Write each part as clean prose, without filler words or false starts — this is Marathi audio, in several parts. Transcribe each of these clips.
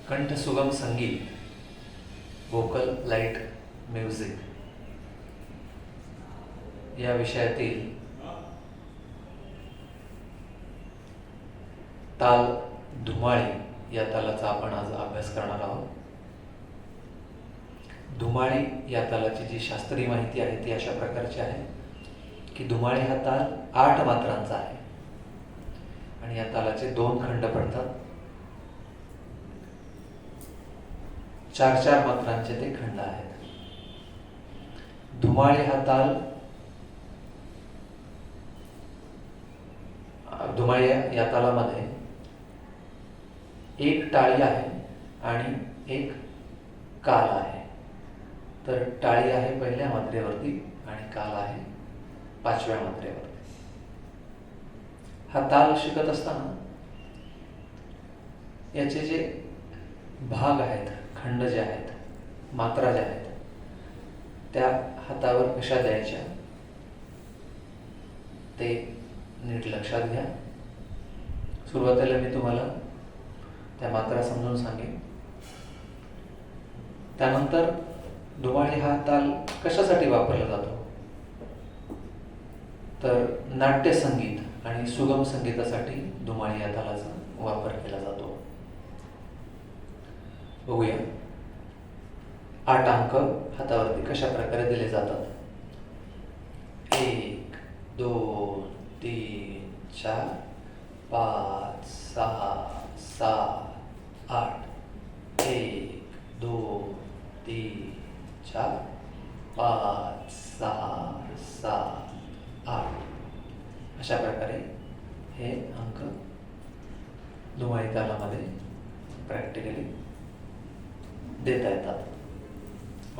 कंठ सुगम संगीत, व्होकल लाईट म्युझिक या विषयातील ताल धुमाळी या तालाचा आपण आज अभ्यास करणार आहोत. धुमाळी या तालाची जी शास्त्रीय माहिती आहे ती अशा प्रकारची आहे की धुमाळी हा ताल 8 मात्रांचा आहे आणि या तालाचे 2 खंड पडतात. 4-4 मात्रांचे ते खंड आहेत. धुमाळी हा ताल धुमाळी या तालामध्ये एक टाळी आहे आणि एक काल आहे. तर टाळी आहे पहिल्या मात्रेवरती आणि काल आहे 5व्या मात्रेवरती. हा ताल शिकत असताना याचे जे भाग आहेत, खंड जे आहेत, मात्रा ज्या आहेत त्या हातावर कशा द्यायच्या ते नीट लक्षात घ्या. सुरुवातीला मी तुम्हाला त्या मात्रा समजून सांगेन. त्यानंतर धुमाळी हा ताल कशासाठी वापरला जातो तर नाट्यसंगीत आणि सुगम संगीतासाठी धुमाळी या तालाचा वापर केला जातो. बघूया 8 अंक हातावरती कशा प्रकारे दिले जातात. 1 2 3 4 5 6 7 8 1 2 3 4 5 6 7 8 अशा प्रकारे हे अंक धुमाळी तालामध्ये प्रॅक्टिकली देता येतात.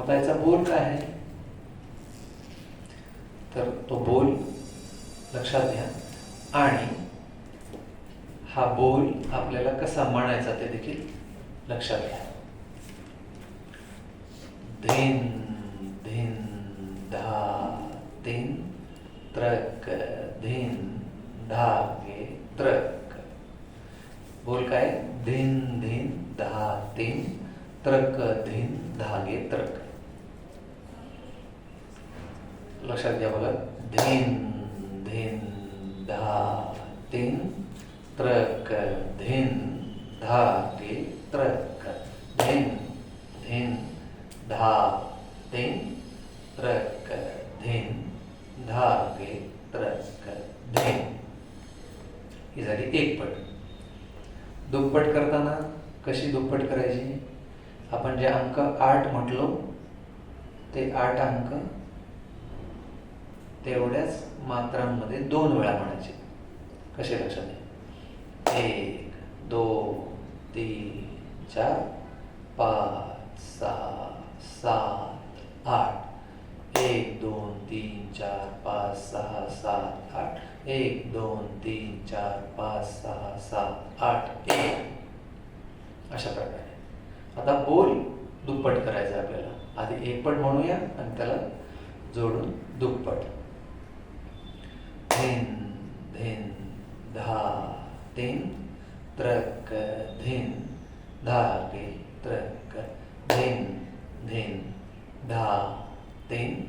आता याचा बोल काय आहे तर तो बोल लक्षात घ्या आणि हा बोल आपल्याला कसा म्हणायचा ते देखील लक्षात घ्या. धिन धिन धा तीन त्रक धिन धागे त्रक. बोल काय धिन धिन धा तीन त्रक धिन धागे त्रक. लक्षात घ्या बघा. धिन धिन धा तीन त्रक धिन धागे त्रक. धिन धिन धा तीन त्रक धिन धागे त्रक धिन. ही झाली एक पट. दुप्पट करताना कशी दुप्पट करायची. आपण जे अंक 8 म्हटलो ते 8 अंक तेवढ्याच मात्रांमध्ये 2 वेळा म्हणायचे. कसे लक्षात घ्या. 1 2 3 4 5 6 7 8 1 2 3 4 5 6 7 8 1 2 3 4 5 6 7 8 1 अशा प्रकारे. आता बोल दुप्पट करायचा आपल्याला. आधी एक पट म्हणूया आणि त्याला जोडून दुप्पट. धिन धिन धा तीन त्रक धिन धागे त्रक. धिन धिन धा तीन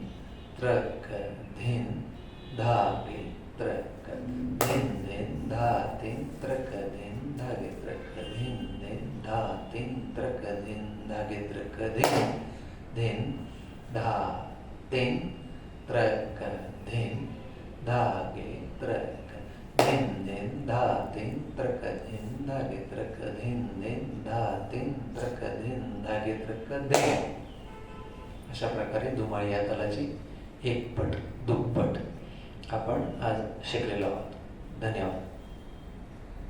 त्रक धिन धागे त्रक. धिन धिन धा तीन त्रक धिन धागे त्रक. धिन धिन धा तीन त्रक धिन धागे त्रक. धिन धिन धा तीन त्रक धिन धागे त्रक. धिन धिन धा तीन त्रक धिन धागे त्रक. धिन धिन धा तीन त्रक धिन धागे त्रक धिन. अशा प्रकारे धुमाळी या तालाची एक पट दुप्पट आपण आज शिकलेलो आहोत. धन्यवाद.